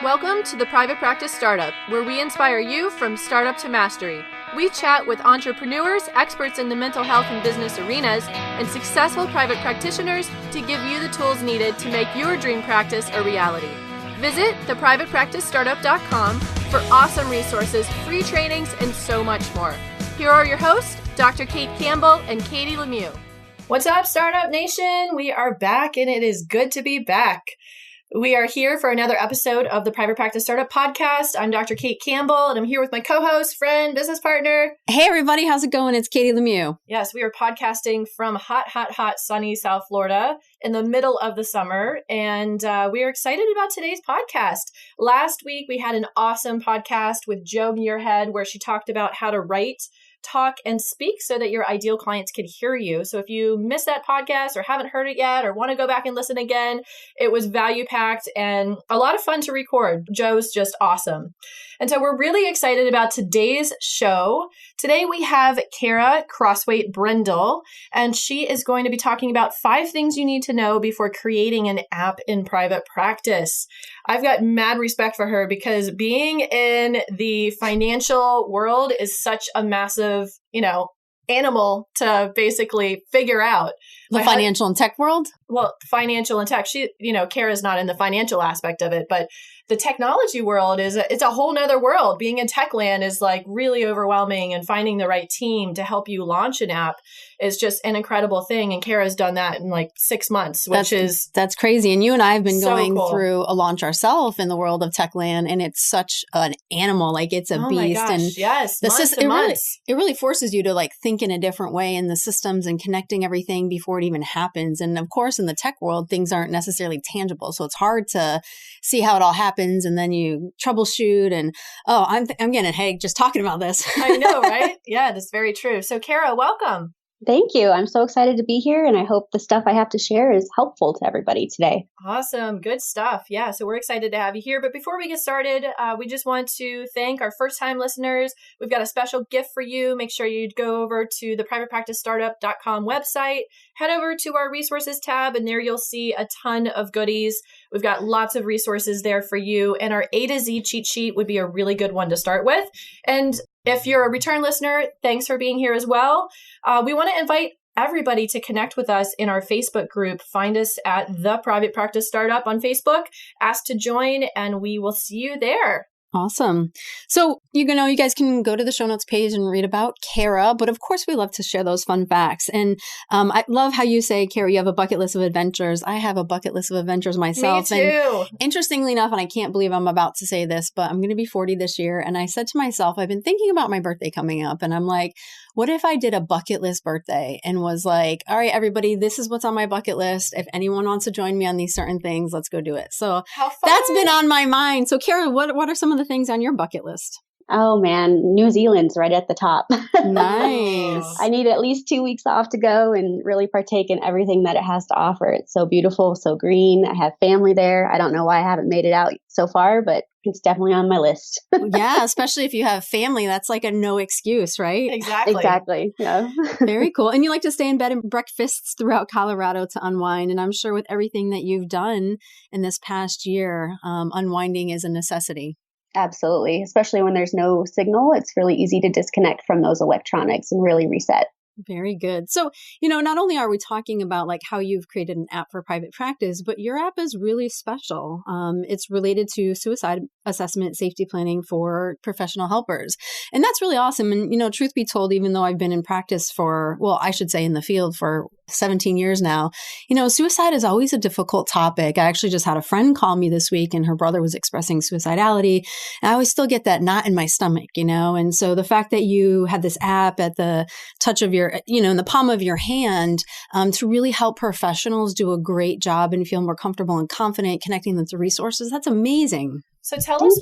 Welcome to the Private Practice Startup, where we inspire you from startup to mastery. We chat with entrepreneurs, experts in the mental health and business arenas, and successful private practitioners to give you the tools needed to make your dream practice a reality. Visit theprivatepracticestartup.com for awesome resources, free trainings, and so much more. Here are your hosts, Dr. Kate Campbell and Katie Lemieux. What's up, Startup Nation? We are back, and it is good to be back. We are here for another episode of the Private Practice Startup Podcast. I'm Dr. Kate Campbell, and I'm here with my co-host, friend, business partner. Hey, everybody. How's it going? It's Katie Lemieux. Yes, we are podcasting from hot, sunny South Florida in the middle of the summer, and we are excited about today's podcast. Last week, we had an awesome podcast with Jo Muirhead where she talked about how to write, talk, and speak so that your ideal clients can hear you. So if you missed that podcast or haven't heard it yet or want to go back and listen again, it was value-packed and a lot of fun to record. Jo's just awesome. And so we're really excited about today's show. Today we have Kara Crossweight Brindle, and she is going to be talking about 5 things you need to know before creating an app in private practice. I've got mad respect for her because being in the financial world is such a massive, animal to basically figure out. The financial and tech world? Well, financial and tech. She, Kara's not in the financial aspect of it, but the technology world it's a whole nother world. Being in tech land is like really overwhelming, and finding the right team to help you launch an app is just an incredible thing. And Kara's done that in like 6 months, that's crazy. And you and I have been so going cool. through a launch ourselves in the world of tech land, and it's such an animal. Like it's a beast. My gosh, and yes, the system. It really forces you to like think in a different way in the systems and connecting everything before it even happens. And of course, in the tech world, things aren't necessarily tangible, so it's hard to see how it all happens. And then you troubleshoot, and I'm getting a headache just talking about this. I know, right? Yeah, that's very true. So, Kara, welcome. Thank you. I'm so excited to be here, and I hope the stuff I have to share is helpful to everybody today. Awesome. Good stuff. Yeah. So we're excited to have you here. But before we get started, we just want to thank our first-time listeners. We've got a special gift for you. Make sure you go over to the privatepracticestartup.com website, head over to our resources tab, and there you'll see a ton of goodies. We've got lots of resources there for you. And our A to Z cheat sheet would be a really good one to start with. And if you're a return listener, thanks for being here as well. We want to invite everybody to connect with us in our Facebook group. Find us at The Private Practice Startup on Facebook. Ask to join, and we will see you there. Awesome. So, you guys can go to the show notes page and read about Kara, but of course we love to share those fun facts. And I love how you say, Kara, you have a bucket list of adventures. I have a bucket list of adventures myself. Me too. And interestingly enough, and I can't believe I'm about to say this, but I'm going to be 40 this year. And I said to myself, I've been thinking about my birthday coming up, and I'm like, what if I did a bucket list birthday and was like, all right, everybody, this is what's on my bucket list. If anyone wants to join me on these certain things, let's go do it. So that's been on my mind. So Kara, what are some of the things on your bucket list? Oh man, New Zealand's right at the top. Nice. I need at least 2 weeks off to go and really partake in everything that it has to offer. It's so beautiful, so green. I have family there. I don't know why I haven't made it out so far, but it's definitely on my list. Yeah, especially if you have family, that's like a no excuse, right? Exactly. Yeah. Very cool. And you like to stay in bed and breakfasts throughout Colorado to unwind. And I'm sure with everything that you've done in this past year, unwinding is a necessity. Absolutely. Especially when there's no signal, it's really easy to disconnect from those electronics and really reset. Very good. So, not only are we talking about like how you've created an app for private practice, but your app is really special. It's related to suicide assessment, safety planning for professional helpers. And that's really awesome. And, truth be told, even though I've been in practice I should say in the field for 17 years now, suicide is always a difficult topic. I actually just had a friend call me this week, and her brother was expressing suicidality. And I always still get that knot in my stomach, And so the fact that you had this app at the touch of your, in the palm of your hand, to really help professionals do a great job and feel more comfortable and confident connecting them to resources, that's amazing. So tell us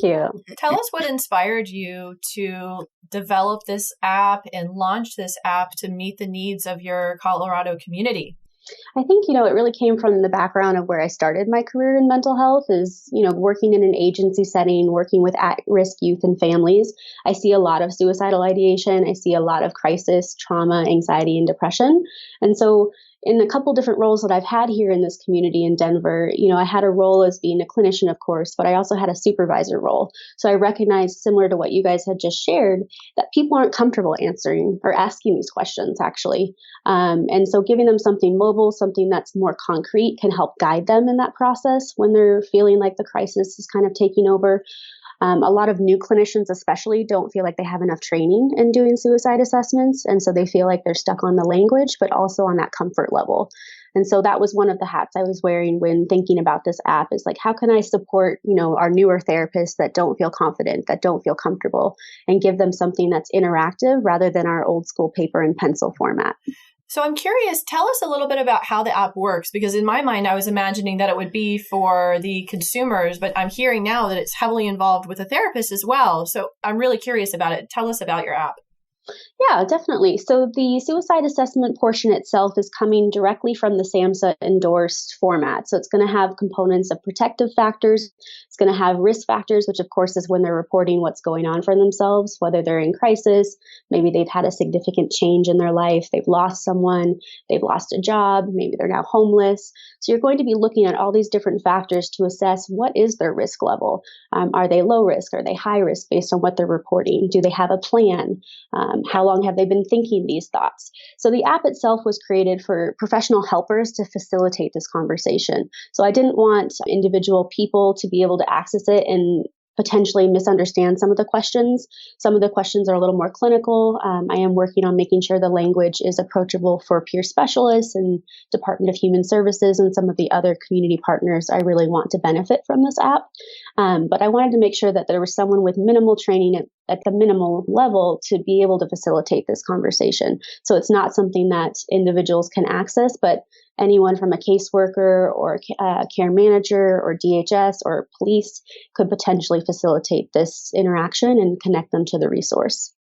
what inspired you to develop this app and launch this app to meet the needs of your Colorado community. I think, it really came from the background of where I started my career in mental health is, working in an agency setting, working with at-risk youth and families. I see a lot of suicidal ideation. I see a lot of crisis, trauma, anxiety, and depression. And so in a couple different roles that I've had here in this community in Denver, I had a role as being a clinician, of course, but I also had a supervisor role. So I recognized, similar to what you guys had just shared, that people aren't comfortable answering or asking these questions, actually. And so giving them something mobile, something that's more concrete, can help guide them in that process when they're feeling like the crisis is kind of taking over. A lot of new clinicians especially don't feel like they have enough training in doing suicide assessments. And so they feel like they're stuck on the language, but also on that comfort level. And so that was one of the hats I was wearing when thinking about this app, is like, how can I support, our newer therapists that don't feel confident, that don't feel comfortable, and give them something that's interactive rather than our old school paper and pencil format. So I'm curious, tell us a little bit about how the app works, because in my mind, I was imagining that it would be for the consumers, but I'm hearing now that it's heavily involved with a therapist as well. So I'm really curious about it. Tell us about your app. Yeah, definitely. So the suicide assessment portion itself is coming directly from the SAMHSA endorsed format. So it's going to have components of protective factors. It's going to have risk factors, which of course is when they're reporting what's going on for themselves, whether they're in crisis, maybe they've had a significant change in their life, they've lost someone, they've lost a job, maybe they're now homeless. So you're going to be looking at all these different factors to assess what is their risk level. Are they low risk? Are they high risk based on what they're reporting? Do they have a plan? How long have they been thinking these thoughts? So the app itself was created for professional helpers to facilitate this conversation. So I didn't want individual people to be able to access it and potentially misunderstand some of the questions. Some of the questions are a little more clinical. I am working on making sure the language is approachable for peer specialists and Department of Human Services and some of the other community partners I really want to benefit from this app. But I wanted to make sure that there was someone with minimal training at the minimal level to be able to facilitate this conversation. So it's not something that individuals can access, but anyone from a caseworker or a care manager or DHS or police could potentially facilitate this interaction and connect them to the resource.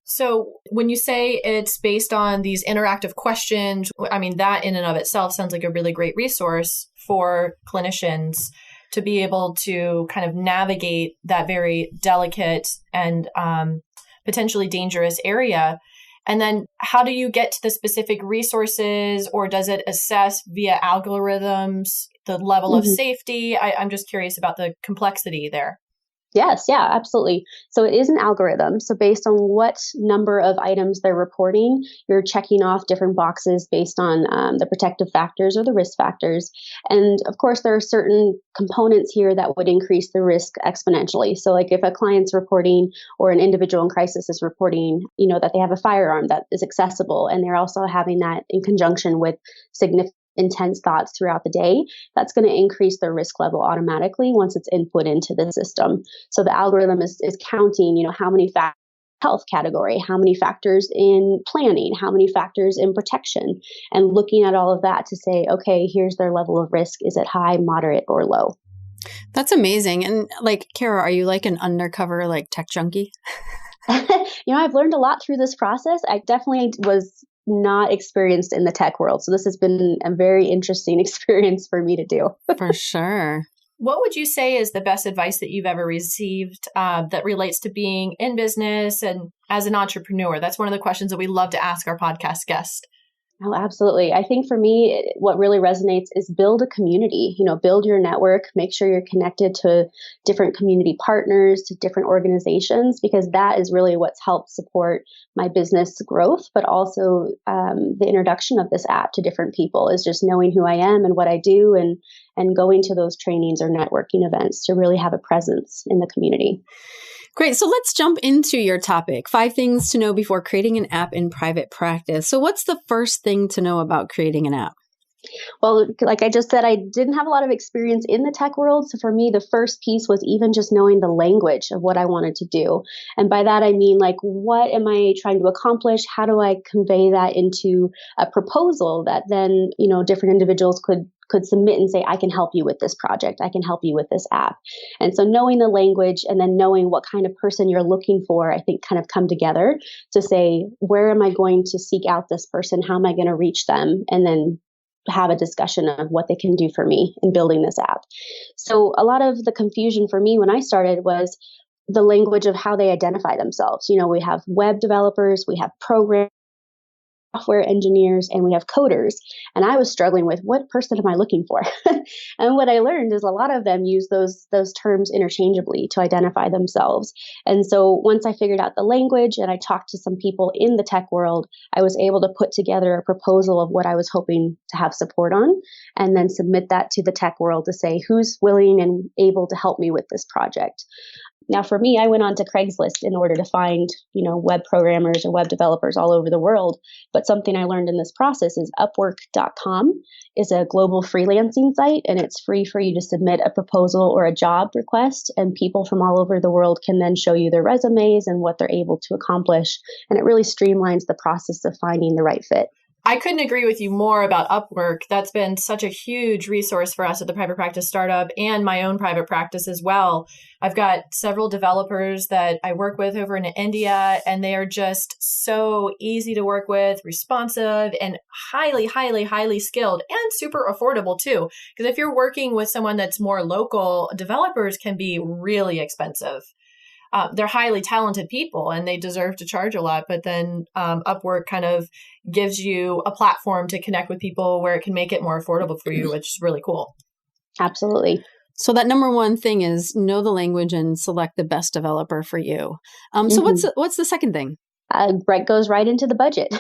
So when you say it's based on these interactive questions, I mean, that in and of itself sounds like a really great resource for clinicians to be able to kind of navigate that very delicate and potentially dangerous area. And then how do you get to the specific resources, or does it assess via algorithms the level of safety? I'm just curious about the complexity there. Yes, yeah, absolutely. So it is an algorithm. So based on what number of items they're reporting, you're checking off different boxes based on the protective factors or the risk factors. And of course, there are certain components here that would increase the risk exponentially. So like if a client's reporting or an individual in crisis is reporting, that they have a firearm that is accessible, and they're also having that in conjunction with significant intense thoughts throughout the day, that's going to increase their risk level automatically once it's input into the system. So the algorithm is counting, how many factors health category, how many factors in planning, how many factors in protection, and looking at all of that to say, okay, here's their level of risk. Is it high, moderate, or low? That's amazing. And Kara, are you like an undercover tech junkie? I've learned a lot through this process. I definitely was not experienced in the tech world. So this has been a very interesting experience for me to do. For sure. What would you say is the best advice that you've ever received that relates to being in business and as an entrepreneur? That's one of the questions that we love to ask our podcast guests. Oh, absolutely. I think for me, what really resonates is build a community, build your network, make sure you're connected to different community partners, to different organizations, because that is really what's helped support my business growth, but also the introduction of this app to different people is just knowing who I am and what I do and going to those trainings or networking events to really have a presence in the community. Great. So let's jump into your topic. 5 things to know before creating an app in private practice. So what's the first thing to know about creating an app? Well, like I just said, I didn't have a lot of experience in the tech world. So for me, the first piece was even just knowing the language of what I wanted to do. And by that, I mean, what am I trying to accomplish? How do I convey that into a proposal that then, different individuals could submit and say, I can help you with this project. I can help you with this app. And so knowing the language and then knowing what kind of person you're looking for, I think kind of come together to say, where am I going to seek out this person? How am I going to reach them? And then have a discussion of what they can do for me in building this app. So a lot of the confusion for me when I started was the language of how they identify themselves. We have web developers, we have programmers, software engineers, and we have coders. And I was struggling with what person am I looking for? And what I learned is a lot of them use those terms interchangeably to identify themselves. And so once I figured out the language and I talked to some people in the tech world, I was able to put together a proposal of what I was hoping to have support on, and then submit that to the tech world to say who's willing and able to help me with this project. Now, for me, I went on to Craigslist in order to find, web programmers or web developers all over the world. But something I learned in this process is Upwork.com is a global freelancing site, and it's free for you to submit a proposal or a job request. And people from all over the world can then show you their resumes and what they're able to accomplish. And it really streamlines the process of finding the right fit. I couldn't agree with you more about Upwork. That's been such a huge resource for us at the Private Practice Startup and my own private practice as well. I've got several developers that I work with over in India, and they are just so easy to work with, responsive, and highly, highly, highly skilled, and super affordable too. Because if you're working with someone that's more local, developers can be really expensive. They're highly talented people and they deserve to charge a lot. But then Upwork kind of gives you a platform to connect with people where it can make it more affordable for you, which is really cool. Absolutely. So that number one thing is know the language and select the best developer for you. So what's the second thing? Brett goes right into the budget.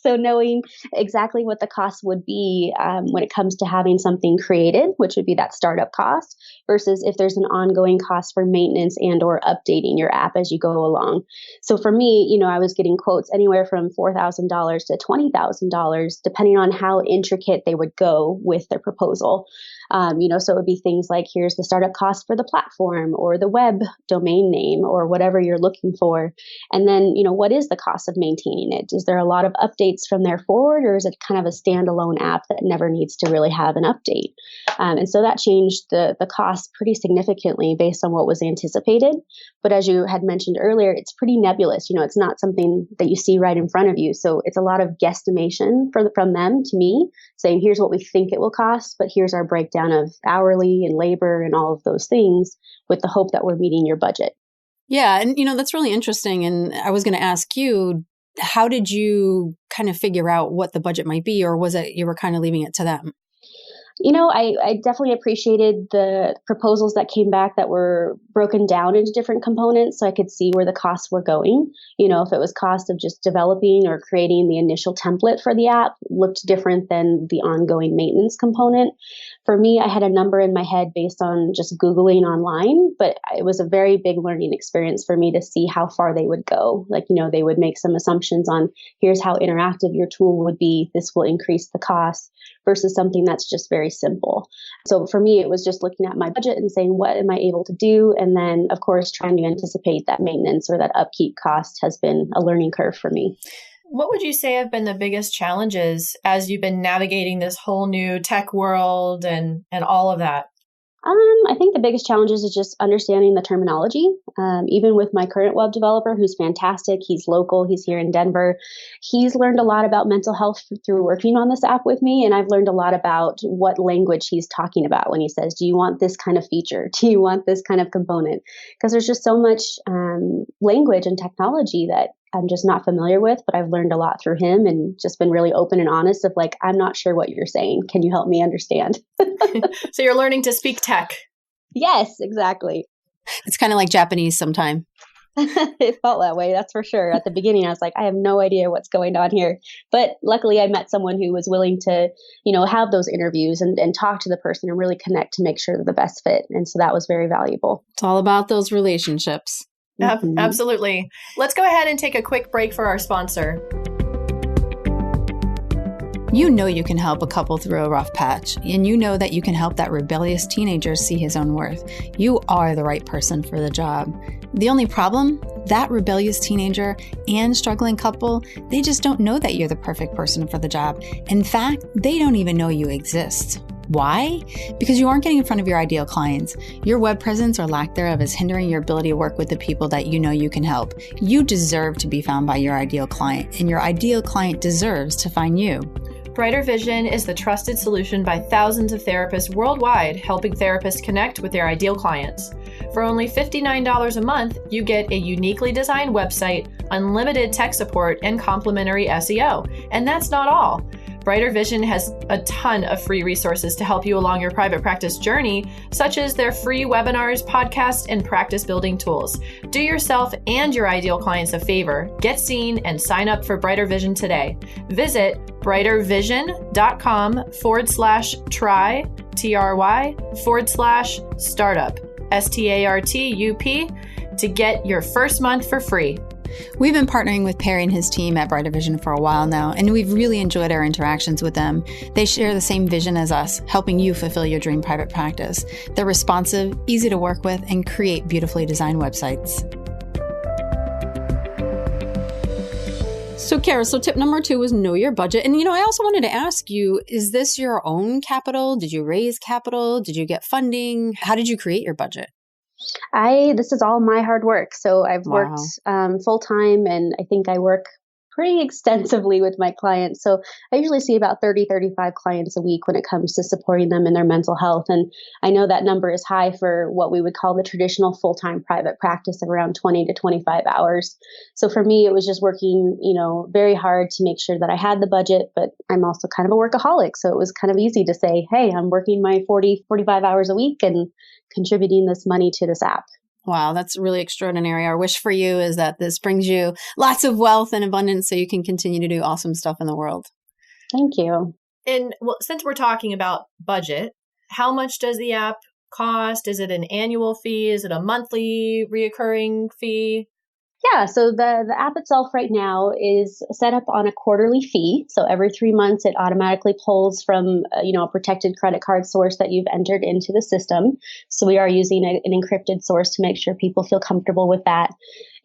So knowing exactly what the cost would be when it comes to having something created, which would be that startup cost, versus if there's an ongoing cost for maintenance and or updating your app as you go along. So for me, I was getting quotes anywhere from $4,000 to $20,000, depending on how intricate they would go with their proposal. So it would be things like, here's the startup cost for the platform or the web domain name or whatever you're looking for. And then, what is the cost of maintaining it? Is there a lot of updates from there forward, or is it kind of a standalone app that never needs to really have an update? And so that changed the cost pretty significantly based on what was anticipated. But as you had mentioned earlier, it's pretty nebulous. It's not something that you see right in front of you. So it's a lot of guesstimation from them to me, saying, here's what we think it will cost, but here's our breakdown of hourly and labor and all of those things with the hope that we're meeting your budget. Yeah. And, that's really interesting. And I was going to ask you, how did you kind of figure out what the budget might be, or was it you were kind of leaving it to them? I definitely appreciated the proposals that came back that were broken down into different components so I could see where the costs were going. If it was cost of just developing or creating the initial template for the app looked different than the ongoing maintenance component. For me, I had a number in my head based on just Googling online, but it was a very big learning experience for me to see how far they would go. They would make some assumptions on here's how interactive your tool would be. This will increase the cost versus something that's just very simple. So for me, it was just looking at my budget and saying, what am I able to do? And then, of course, trying to anticipate that maintenance or that upkeep cost has been a learning curve for me. What would you say have been the biggest challenges as you've been navigating this whole new tech world and all of that? I think the biggest challenges is just understanding the terminology. Even with my current web developer, who's fantastic, he's local, he's here in Denver. He's learned a lot about mental health through working on this app with me. And I've learned a lot about what language he's talking about when he says, do you want this kind of feature? Do you want this kind of component? Because there's just so much language and technology that I'm just not familiar with, but I've learned a lot through him and just been really open and honest of I'm not sure what you're saying. Can you help me understand? So you're learning to speak tech. Yes, exactly. It's kind of like Japanese sometime. It felt that way, that's for sure. At the beginning, I was like, I have no idea what's going on here. But luckily, I met someone who was willing to, have those interviews and talk to the person and really connect to make sure they're the best fit. And so that was very valuable. It's all about those relationships. Mm-hmm. Absolutely. Let's go ahead and take a quick break for our sponsor. You know you can help a couple through a rough patch, and you know that you can help that rebellious teenager see his own worth. You are the right person for the job. The only problem? That rebellious teenager and struggling couple, they just don't know that you're the perfect person for the job. In fact, they don't even know you exist. Why? Because you aren't getting in front of your ideal clients. Your web presence or lack thereof is hindering your ability to work with the people that you know you can help. You deserve to be found by your ideal client, and your ideal client deserves to find you. Brighter Vision is the trusted solution by thousands of therapists worldwide, helping therapists connect with their ideal clients. For only $59 a month, you get a uniquely designed website, unlimited tech support, and complimentary SEO. And that's not all. Brighter Vision has a ton of free resources to help you along your private practice journey, such as their free webinars, podcasts, and practice building tools. Do yourself and your ideal clients a favor. Get seen and sign up for Brighter Vision today. Visit brightervision.com/try, TRY/startup, STARTUP, to get your first month for free. We've been partnering with Perry and his team at Brighter Vision for a while now, and we've really enjoyed our interactions with them. They share the same vision as us, helping you fulfill your dream private practice. They're responsive, easy to work with, and create beautifully designed websites. So Kara, tip number 2 was know your budget. And, I also wanted to ask you, is this your own capital? Did you raise capital? Did you get funding? How did you create your budget? This is all my hard work. So I've worked full time, and I think I work pretty extensively with my clients. So I usually see about 30, 35 clients a week when it comes to supporting them in their mental health. And I know that number is high for what we would call the traditional full-time private practice of around 20 to 25 hours. So for me, it was just working, very hard to make sure that I had the budget, but I'm also kind of a workaholic. So it was kind of easy to say, hey, I'm working my 40, 45 hours a week and contributing this money to this app. Wow, that's really extraordinary. Our wish for you is that this brings you lots of wealth and abundance so you can continue to do awesome stuff in the world. Thank you. And since we're talking about budget, how much does the app cost? Is it an annual fee? Is it a monthly reoccurring fee? Yeah, so the app itself right now is set up on a quarterly fee. So every 3 months, it automatically pulls from a protected credit card source that you've entered into the system. So we are using an encrypted source to make sure people feel comfortable with that.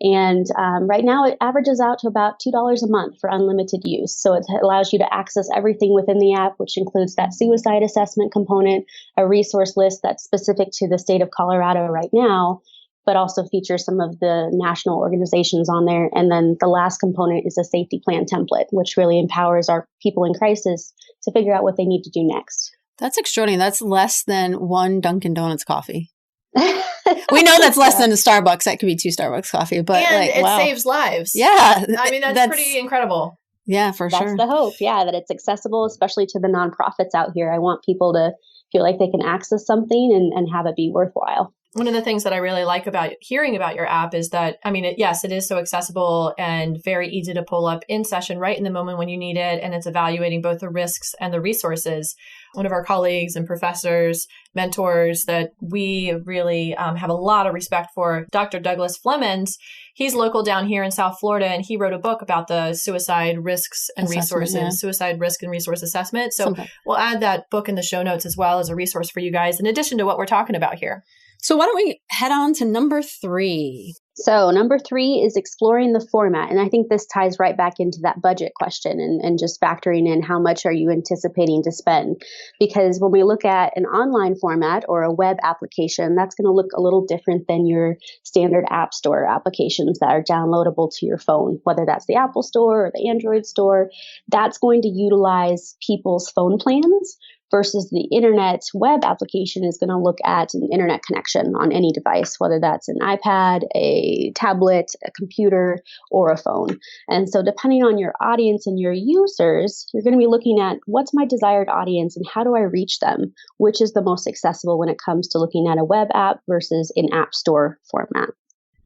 And right now, it averages out to about $2 a month for unlimited use. So it allows you to access everything within the app, which includes that suicide assessment component, a resource list that's specific to the state of Colorado right now, but also features some of the national organizations on there. And then the last component is a safety plan template, which really empowers our people in crisis to figure out what they need to do next. That's extraordinary. That's less than one Dunkin' Donuts coffee. We know that's less than a Starbucks. That could be 2 Starbucks coffee, but and it saves lives. Yeah. I mean, that's pretty incredible. Yeah, for sure. That's the hope. Yeah, that it's accessible, especially to the nonprofits out here. I want people to feel like they can access something and have it be worthwhile. One of the things that I really like about hearing about your app is that, yes, it is so accessible and very easy to pull up in session right in the moment when you need it. And it's evaluating both the risks and the resources. One of our colleagues and professors, mentors that we really have a lot of respect for, Dr. Douglas Flemons, he's local down here in South Florida, and he wrote a book about the suicide risks and resources, suicide risk and resource assessment. So we'll add that book in the show notes as well as a resource for you guys, in addition to what we're talking about here. So why don't we head on to number 3? So number 3 is exploring the format. And I think this ties right back into that budget question and just factoring in how much are you anticipating to spend. Because when we look at an online format or a web application, that's going to look a little different than your standard app store applications that are downloadable to your phone, whether that's the Apple Store or the Android Store. That's going to utilize people's phone plans, versus the internet web application is going to look at an internet connection on any device, whether that's an iPad, a tablet, a computer, or a phone. And so depending on your audience and your users, you're going to be looking at what's my desired audience and how do I reach them, which is the most accessible when it comes to looking at a web app versus an app store format.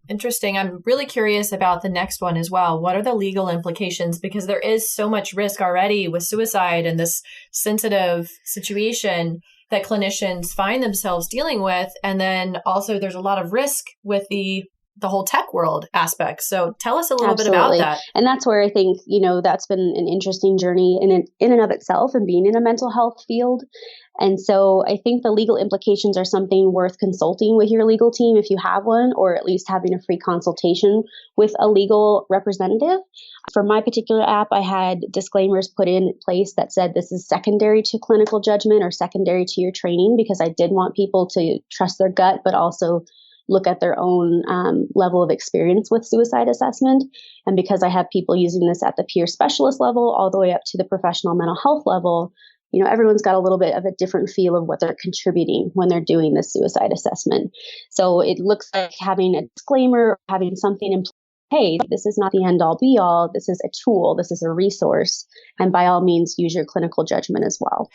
Interesting. I'm really curious about the next one as well. What are the legal implications? Because there is so much risk already with suicide and this sensitive situation that clinicians find themselves dealing with. And then also there's a lot of risk with the whole tech world aspect. So tell us a little bit about that. And that's where I think, that's been an interesting journey in and of itself, and being in a mental health field. And so I think the legal implications are something worth consulting with your legal team if you have one, or at least having a free consultation with a legal representative. For my particular app, I had disclaimers put in place that said this is secondary to clinical judgment or secondary to your training, because I did want people to trust their gut, but also look at their own level of experience with suicide assessment. And because I have people using this at the peer specialist level all the way up to the professional mental health level, everyone's got a little bit of a different feel of what they're contributing when they're doing this suicide assessment. So it looks like having a disclaimer, having something in place. Hey, this is not the end all be all. This is a tool. This is a resource. And by all means, use your clinical judgment as well.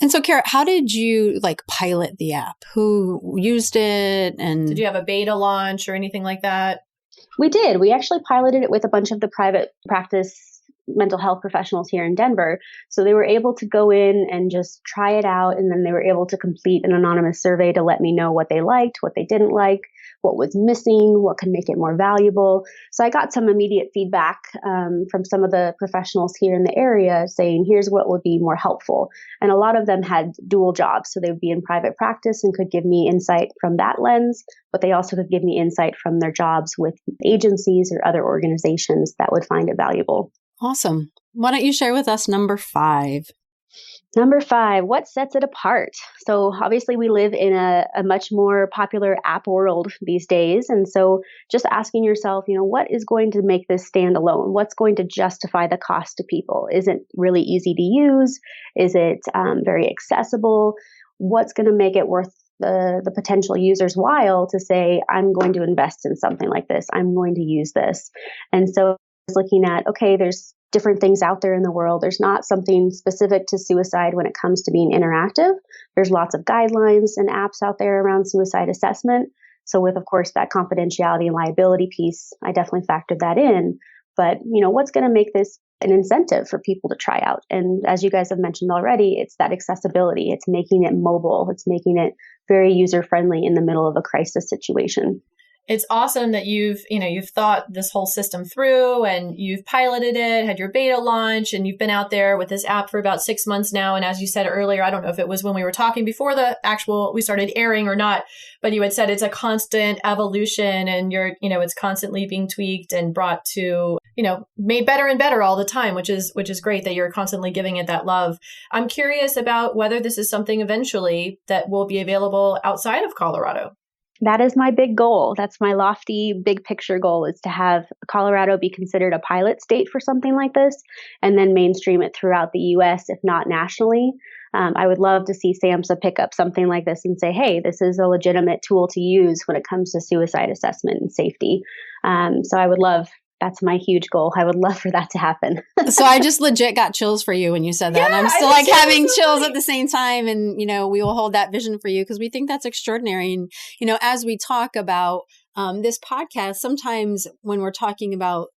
And so, Kara, how did you pilot the app? Who used it? And did you have a beta launch or anything like that? We did. We actually piloted it with a bunch of the private practice mental health professionals here in Denver. So they were able to go in and just try it out. And then they were able to complete an anonymous survey to let me know what they liked, what they didn't like, what was missing, what could make it more valuable. So I got some immediate feedback from some of the professionals here in the area saying, here's what would be more helpful. And a lot of them had dual jobs. So they would be in private practice and could give me insight from that lens, but they also could give me insight from their jobs with agencies or other organizations that would find it valuable. Awesome. Why don't you share with us number 5? Number 5, what sets it apart? So obviously we live in a much more popular app world these days. And so just asking yourself, what is going to make this stand alone? What's going to justify the cost to people? Is it really easy to use? Is it very accessible? What's going to make it worth the potential user's while to say, I'm going to invest in something like this. I'm going to use this. And so I was looking at, okay, there's different things out there in the world. There's not something specific to suicide when it comes to being interactive. There's lots of guidelines and apps out there around suicide assessment. So with, of course, that confidentiality and liability piece, I definitely factored that in. But, what's going to make this an incentive for people to try out? And as you guys have mentioned already, it's that accessibility. It's making it mobile. It's making it very user-friendly in the middle of a crisis situation. It's awesome that you've thought this whole system through and you've piloted it, had your beta launch, and you've been out there with this app for about 6 months now. And as you said earlier, I don't know if it was when we were talking before we started airing or not, but you had said it's a constant evolution and it's constantly being tweaked and brought to, made better and better all the time, which is great that you're constantly giving it that love. I'm curious about whether this is something eventually that will be available outside of Colorado. That is my big goal. That's my lofty, big picture goal, is to have Colorado be considered a pilot state for something like this and then mainstream it throughout the U.S., if not nationally. I would love to see SAMHSA pick up something like this and say, hey, this is a legitimate tool to use when it comes to suicide assessment and safety. So I would love, that's my huge goal. I would love for that to happen. So I just legit got chills for you when you said that. Yeah, and I'm still having chills at the same time. And, we will hold that vision for you because we think that's extraordinary. And, as we talk about this podcast, sometimes when we're talking about,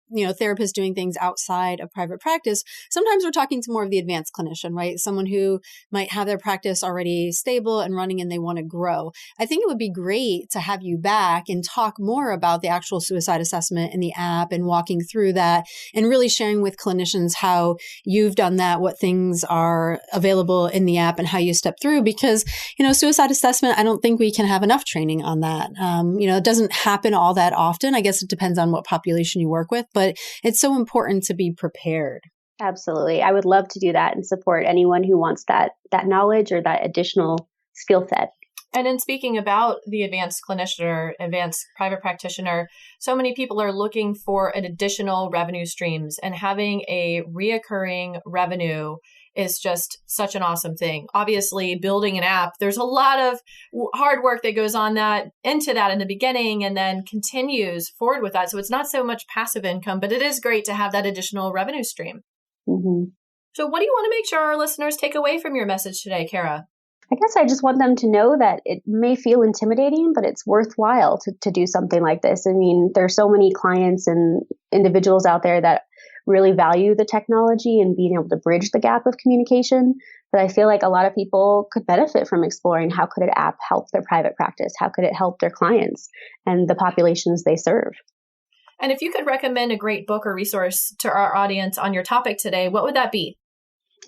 therapists doing things outside of private practice, sometimes we're talking to more of the advanced clinician, right? Someone who might have their practice already stable and running and they want to grow. I think it would be great to have you back and talk more about the actual suicide assessment in the app and walking through that and really sharing with clinicians how you've done that, what things are available in the app and how you step through. Because, suicide assessment, I don't think we can have enough training on that. It doesn't happen all that often. I guess it depends on what population you work with. But it's so important to be prepared. Absolutely. I would love to do that and support anyone who wants that knowledge or that additional skill set. And in speaking about the advanced clinician or advanced private practitioner, so many people are looking for an additional revenue streams, and having a reoccurring revenue is just such an awesome thing. Obviously, building an app, there's a lot of hard work that goes on into that in the beginning and then continues forward with that. So it's not so much passive income, but it is great to have that additional revenue stream. Mm-hmm. So what do you want to make sure our listeners take away from your message today, Kara? I guess I just want them to know that it may feel intimidating, but it's worthwhile to do something like this. I mean, there are so many clients and individuals out there that really value the technology and being able to bridge the gap of communication. But I feel like a lot of people could benefit from exploring how could an app help their private practice? How could it help their clients and the populations they serve? And if you could recommend a great book or resource to our audience on your topic today, what would that be?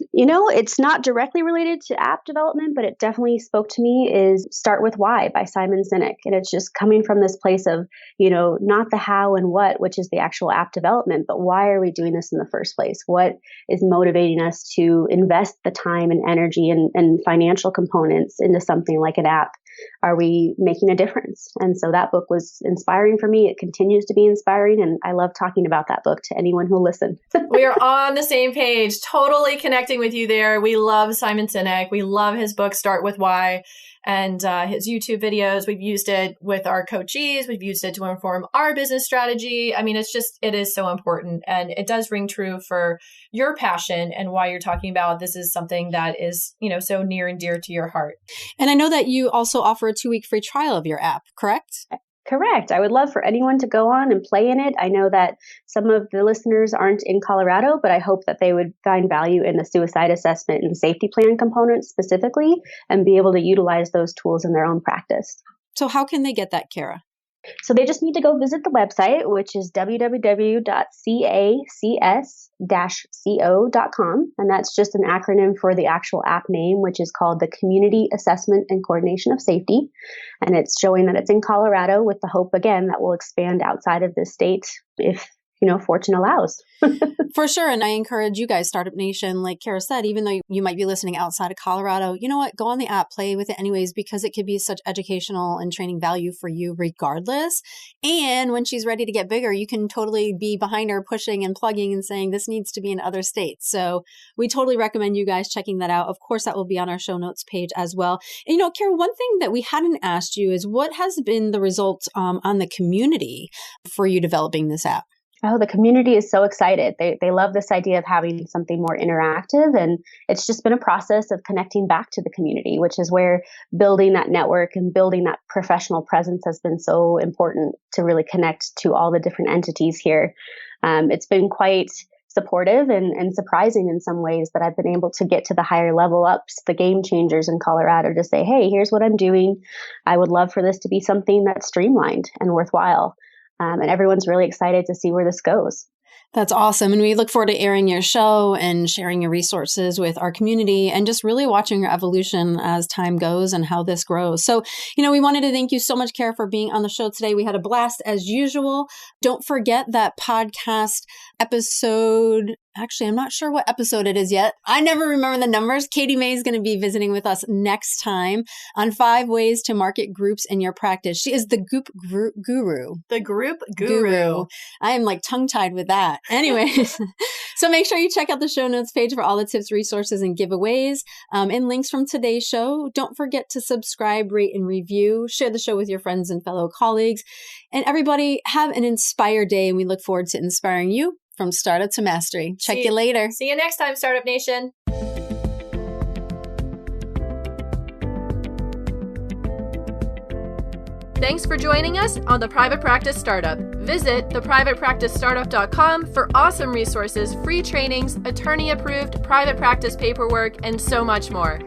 It's not directly related to app development, but it definitely spoke to me, is Start With Why by Simon Sinek. And it's just coming from this place of, not the how and what, which is the actual app development, but why are we doing this in the first place? What is motivating us to invest the time and energy and financial components into something like an app? are we making a difference? And so that book was inspiring for me. It continues to be inspiring. And I love talking about that book to anyone who'll listen. We are on the same page, totally connecting with you there. We love Simon Sinek. We love his book, Start With Why, and his YouTube videos. We've used it with our coachees. We've used it to inform our business strategy. I mean, it is so important. And it does ring true for your passion and why you're talking about this is something that is, so near and dear to your heart. And I know that you also offer a 2-week free trial of your app, correct? Correct. I would love for anyone to go on and play in it. I know that some of the listeners aren't in Colorado, but I hope that they would find value in the suicide assessment and safety plan components specifically and be able to utilize those tools in their own practice. So how can they get that, Kara? So they just need to go visit the website, which is www.cacs-co.com. And that's just an acronym for the actual app name, which is called the Community Assessment and Coordination of Safety. And it's showing that it's in Colorado with the hope, again, that will expand outside of this state if fortune allows. For sure. And I encourage you guys, Startup Nation, like Kara said, even though you might be listening outside of Colorado, you know what? Go on the app, play with it anyways, because it could be such educational and training value for you regardless. And when she's ready to get bigger, you can totally be behind her, pushing and plugging and saying this needs to be in other states. So we totally recommend you guys checking that out. Of course, that will be on our show notes page as well. And, Kara, one thing that we hadn't asked you is what has been the result on the community for you developing this app? Oh, the community is so excited. They love this idea of having something more interactive. And it's just been a process of connecting back to the community, which is where building that network and building that professional presence has been so important to really connect to all the different entities here. It's been quite supportive and surprising in some ways that I've been able to get to the higher level ups, the game changers in Colorado to say, hey, here's what I'm doing. I would love for this to be something that's streamlined and worthwhile. And everyone's really excited to see where this goes. That's awesome. And we look forward to airing your show and sharing your resources with our community and just really watching your evolution as time goes and how this grows. So, we wanted to thank you so much, Kara, for being on the show today. We had a blast as usual. Don't forget that podcast episode. Actually, I'm not sure what episode it is yet. I never remember the numbers. Katie May is going to be visiting with us next time on 5 ways to market groups in your practice. She is the group guru. The group guru. I am like tongue-tied with that. Anyways, so make sure you check out the show notes page for all the tips, resources, and giveaways and links from today's show. Don't forget to subscribe, rate, and review. Share the show with your friends and fellow colleagues. And everybody, have an inspired day, and we look forward to inspiring you from startup to mastery. Check you later. See you next time, Startup Nation. Thanks for joining us on The Private Practice Startup. Visit theprivatepracticestartup.com for awesome resources, free trainings, attorney-approved private practice paperwork, and so much more.